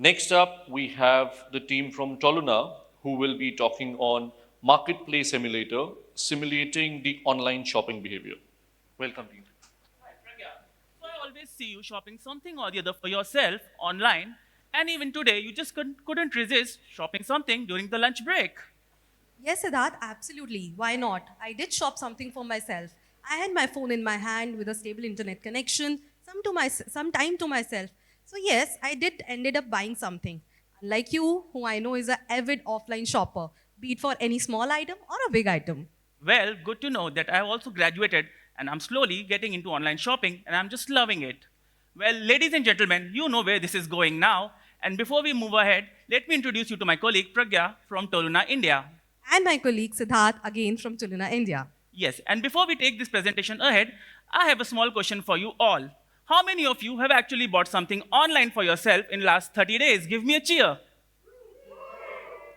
Next up, we have the team from Toluna who will be talking on Marketplace Emulator, simulating the online shopping behavior. Welcome, team. Hi, Pragya. So I always see you shopping something or the other for yourself online, and even today you just couldn't resist shopping something during the lunch break. Yes, Siddharth, absolutely. Why not? I did shop something for myself. I had my phone in my hand with a stable internet connection, some time to myself. So yes, I did ended up buying something. Unlike you, who I know is an avid offline shopper, be it for any small item or a big item. Well, good to know that I've also graduated and I'm slowly getting into online shopping and I'm just loving it. Well, ladies and gentlemen, you know where this is going now. And before we move ahead, let me introduce you to my colleague Pragya from Toluna, India. And my colleague Siddharth, again from Toluna, India. Yes, and before we take this presentation ahead, I have a small question for you all. How many of you have actually bought something online for yourself in last 30 days? Give me a cheer.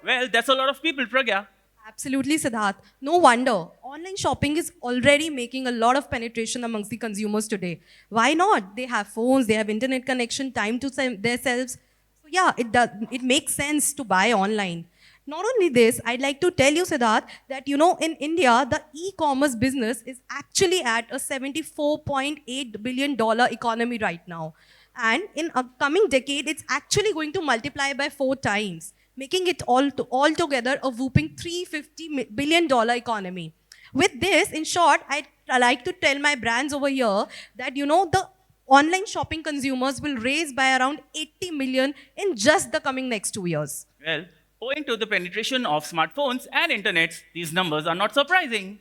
Well, that's a lot of people, Pragya. Absolutely, Siddharth. No wonder. Online shopping is already making a lot of penetration amongst the consumers today. Why not? They have phones, they have internet connection, time to themselves. So yeah, it makes sense to buy online. Not only this, I'd like to tell you, Siddharth, that in India, the e-commerce business is actually at a $74.8 billion economy right now. And in a coming decade, it's actually going to multiply by 4 times, making it altogether a whooping $350 billion economy. With this, in short, I'd like to tell my brands over here that, the online shopping consumers will raise by around 80 million in just the coming next 2 years. Well, owing to the penetration of smartphones and internets, these numbers are not surprising.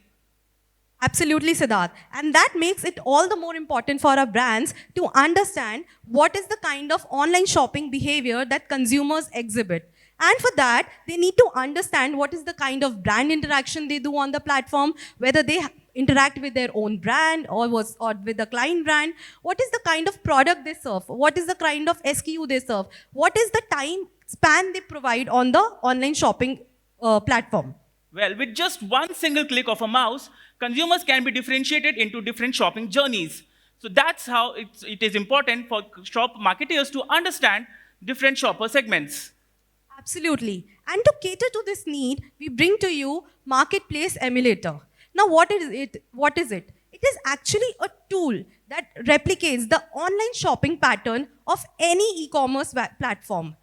Absolutely, Siddharth. And that makes it all the more important for our brands to understand what is the kind of online shopping behavior that consumers exhibit. And for that, they need to understand what is the kind of brand interaction they do on the platform, whether they interact with their own brand or with the client brand, what is the kind of product they serve, what is the kind of SKU they serve, what is the time span they provide on the online shopping platform. Well, with just one single click of a mouse, consumers can be differentiated into different shopping journeys. So that's how it is important for shop marketers to understand different shopper segments. Absolutely. And to cater to this need, we bring to you Marketplace Emulator. Now, what is it? What is it? It is actually a tool that replicates the online shopping pattern of any e-commerce platform.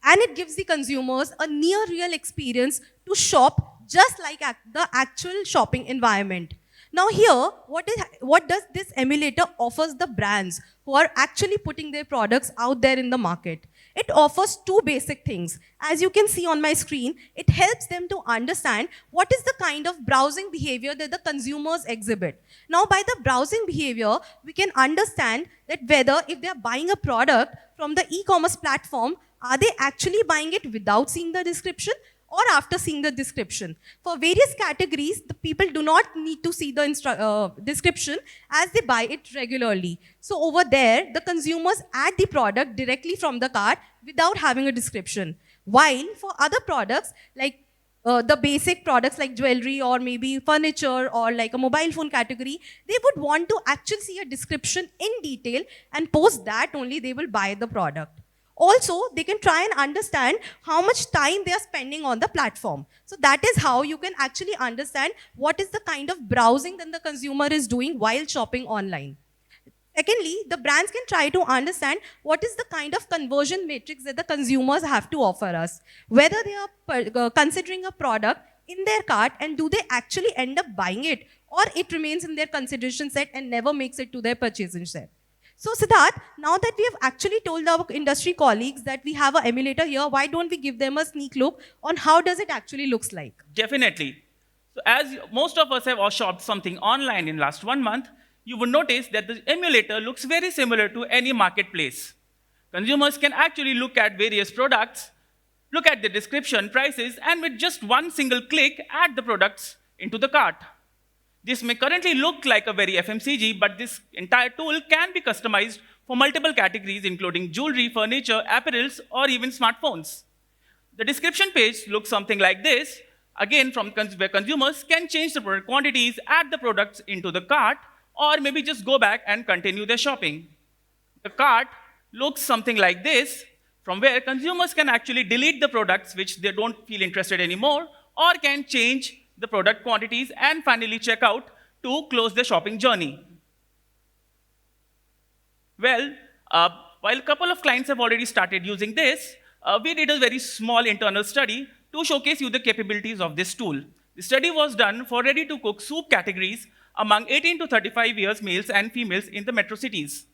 And it gives the consumers a near real experience to shop just like the actual shopping environment. Now here, what does this emulator offers the brands who are actually putting their products out there in the market? It offers two basic things. As you can see on my screen, it helps them to understand what is the kind of browsing behavior that the consumers exhibit. Now by the browsing behavior, we can understand that whether if they are buying a product from the e-commerce platform, are they actually buying it without seeing the description or after seeing the description? For various categories, the people do not need to see the description as they buy it regularly. So over there, the consumers add the product directly from the cart without having a description. While for other products, like the basic products like jewelry or maybe furniture or like a mobile phone category, they would want to actually see a description in detail, and post that only they will buy the product. Also, they can try and understand how much time they are spending on the platform. So that is how you can actually understand what is the kind of browsing that the consumer is doing while shopping online. Secondly, the brands can try to understand what is the kind of conversion matrix that the consumers have to offer us. Whether they are considering a product in their cart and do they actually end up buying it, or it remains in their consideration set and never makes it to their purchasing set. So Siddharth, now that we have actually told our industry colleagues that we have an emulator here, why don't we give them a sneak look on how does it actually looks like? Definitely. So as most of us have all shopped something online in last 1 month, you will notice that the emulator looks very similar to any marketplace. Consumers can actually look at various products, look at the description, prices, and with just one single click, add the products into the cart. This may currently look like a very FMCG, but this entire tool can be customized for multiple categories, including jewelry, furniture, apparels, or even smartphones. The description page looks something like this, again from where consumers can change the product quantities, add the products into the cart, or maybe just go back and continue their shopping. The cart looks something like this. from where consumers can actually delete the products which they don't feel interested anymore, or can change the product quantities and finally check out to close the shopping journey. Well, while a couple of clients have already started using this, we did a very small internal study to showcase you the capabilities of this tool. The study was done for ready-to-cook soup categories among 18 to 35 years males and females in the metro cities.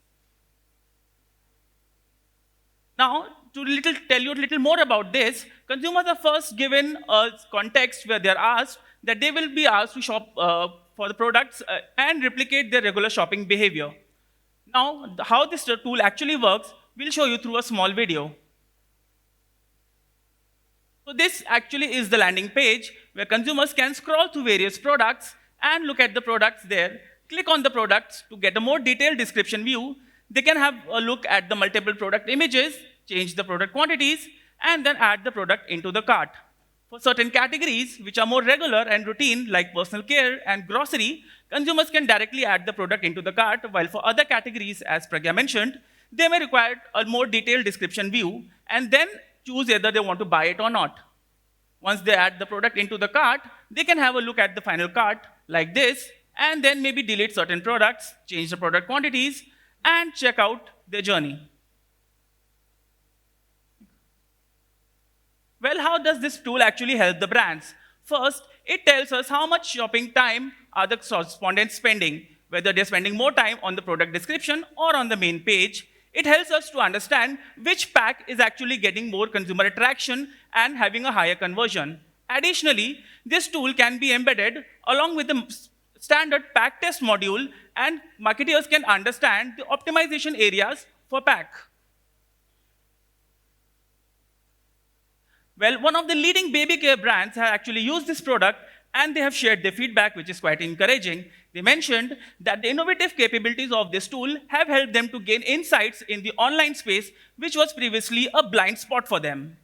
Now, to tell you a little more about this, consumers are first given a context where they're asked that they will be asked to shop for the products and replicate their regular shopping behavior. Now, how this tool actually works, we'll show you through a small video. So this actually is the landing page where consumers can scroll through various products and look at the products there. Click on the products to get a more detailed description view. They can have a look at the multiple product images, change the product quantities, and then add the product into the cart. For certain categories, which are more regular and routine, like personal care and grocery, consumers can directly add the product into the cart, while for other categories, as Pragya mentioned, they may require a more detailed description view, and then choose whether they want to buy it or not. Once they add the product into the cart, they can have a look at the final cart like this, and then maybe delete certain products, change the product quantities, and check out their journey. Well, how does this tool actually help the brands? First, it tells us how much shopping time are the correspondents spending, whether they're spending more time on the product description or on the main page. It helps us to understand which pack is actually getting more consumer attraction and having a higher conversion. Additionally, this tool can be embedded along with the standard pack test module, and marketers can understand the optimization areas for pack. Well, one of the leading baby care brands have actually used this product, and they have shared their feedback, which is quite encouraging. They mentioned that the innovative capabilities of this tool have helped them to gain insights in the online space, which was previously a blind spot for them.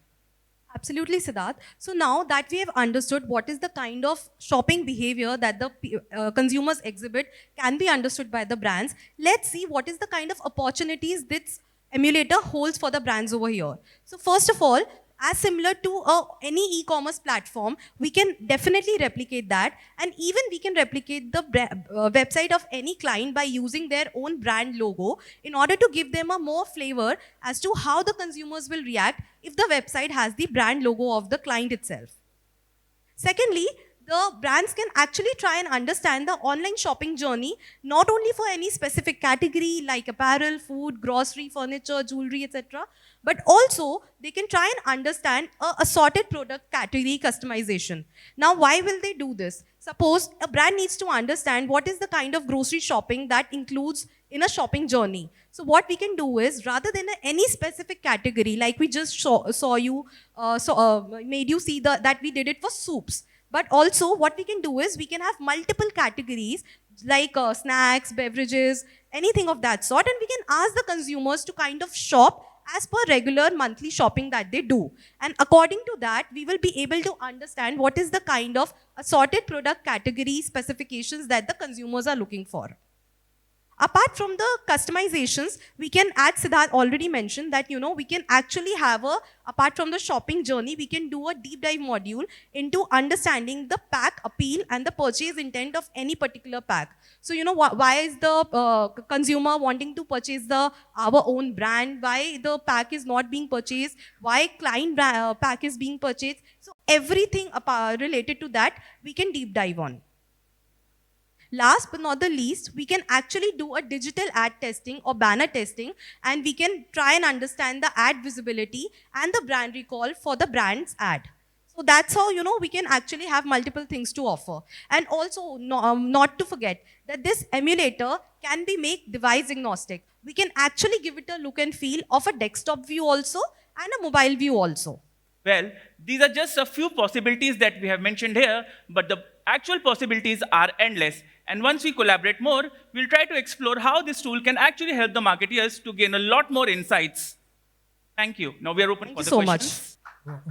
Absolutely, Siddharth. So now that we have understood what is the kind of shopping behavior that the consumers exhibit can be understood by the brands, let's see what is the kind of opportunities this emulator holds for the brands over here. So first of all, as similar to any e-commerce platform, we can definitely replicate that, and even we can replicate the website of any client by using their own brand logo in order to give them a more flavor as to how the consumers will react if the website has the brand logo of the client itself. Secondly, the brands can actually try and understand the online shopping journey, not only for any specific category like apparel, food, grocery, furniture, jewelry, etc., but also they can try and understand a assorted product category customization. Now, why will they do this? Suppose a brand needs to understand what is the kind of grocery shopping that includes in a shopping journey. So what we can do is, rather than any specific category, like we just made you see that we did it for soups. But also what we can do is we can have multiple categories like snacks, beverages, anything of that sort, and we can ask the consumers to kind of shop as per regular monthly shopping that they do. And according to that, we will be able to understand what is the kind of assorted product category specifications that the consumers are looking for. Apart from the customizations, we can, as Siddharth already mentioned, that we can actually have apart from the shopping journey, we can do a deep dive module into understanding the pack appeal and the purchase intent of any particular pack. So why is the consumer wanting to purchase our own brand? Why the pack is not being purchased? Why client pack is being purchased? So everything related to that, we can deep dive on. Last but not the least, we can actually do a digital ad testing or banner testing, and we can try and understand the ad visibility and the brand recall for the brand's ad. So that's how, we can actually have multiple things to offer. And also, not to forget that this emulator can be made device agnostic. We can actually give it a look and feel of a desktop view also and a mobile view also. Well, these are just a few possibilities that we have mentioned here, but the actual possibilities are endless. And once we collaborate more, we'll try to explore how this tool can actually help the marketeers to gain a lot more insights. Thank you. Now we are open for the questions.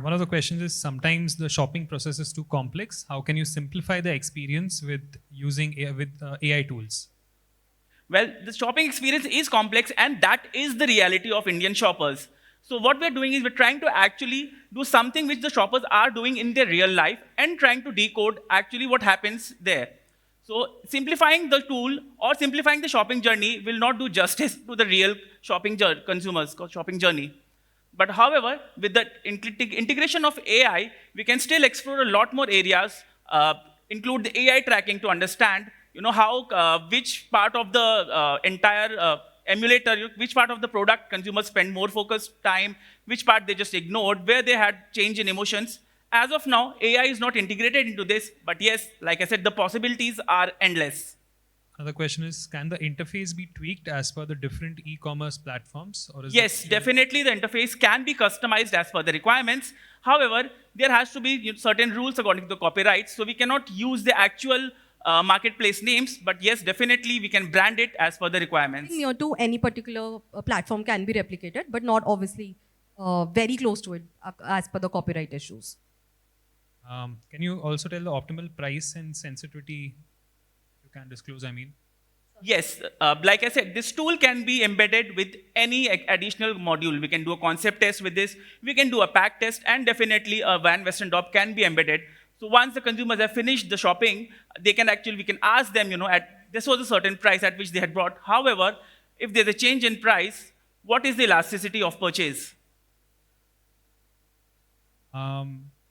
One of the questions is, sometimes the shopping process is too complex. How can you simplify the experience with using AI tools? Well, the shopping experience is complex, and that is the reality of Indian shoppers. So what we're doing is we're trying to actually do something which the shoppers are doing in their real life and trying to decode actually what happens there. So simplifying the tool or simplifying the shopping journey will not do justice to the real consumers' shopping journey. But however, with the integration of AI, we can still explore a lot more areas, include the AI tracking to understand, how which part of the entire emulator, which part of the product consumers spend more focused time, which part they just ignored, where they had change in emotions. As of now, AI is not integrated into this, but yes, like I said, the possibilities are endless. Another question is, can the interface be tweaked as per the different e-commerce platforms? Or is Yes, definitely the interface can be customized as per the requirements. However, there has to be certain rules according to the copyright, so we cannot use the actual marketplace names, but yes, definitely we can brand it as per the requirements. Near to any particular platform can be replicated, but not obviously very close to it as per the copyright issues. Can you also tell the optimal price and sensitivity you can disclose, I mean? Yes, like I said, this tool can be embedded with any additional module. We can do a concept test with this, we can do a pack test, and definitely a Van Western DOP can be embedded. So once the consumers have finished the shopping, we can ask them, this was a certain price at which they had bought. However, if there's a change in price, what is the elasticity of purchase?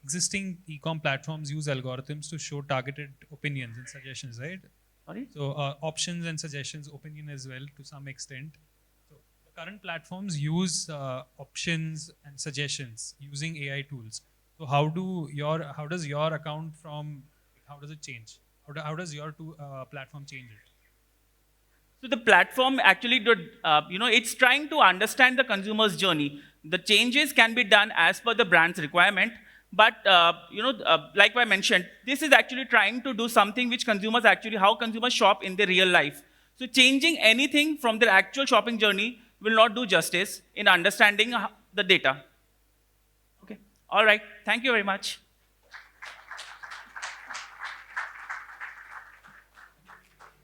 Existing e-com platforms use algorithms to show targeted opinions and suggestions, right? Sorry? So options and suggestions, opinion as well to some extent. So the current platforms use options and suggestions using AI tools. So how does your account how does it change? How does your platform change it? So the platform actually it's trying to understand the consumer's journey. The changes can be done as per the brand's requirement, but like I mentioned, this is actually trying to do something which how consumers shop in their real life. So changing anything from their actual shopping journey will not do justice in understanding the data. Okay, all right, thank you very much.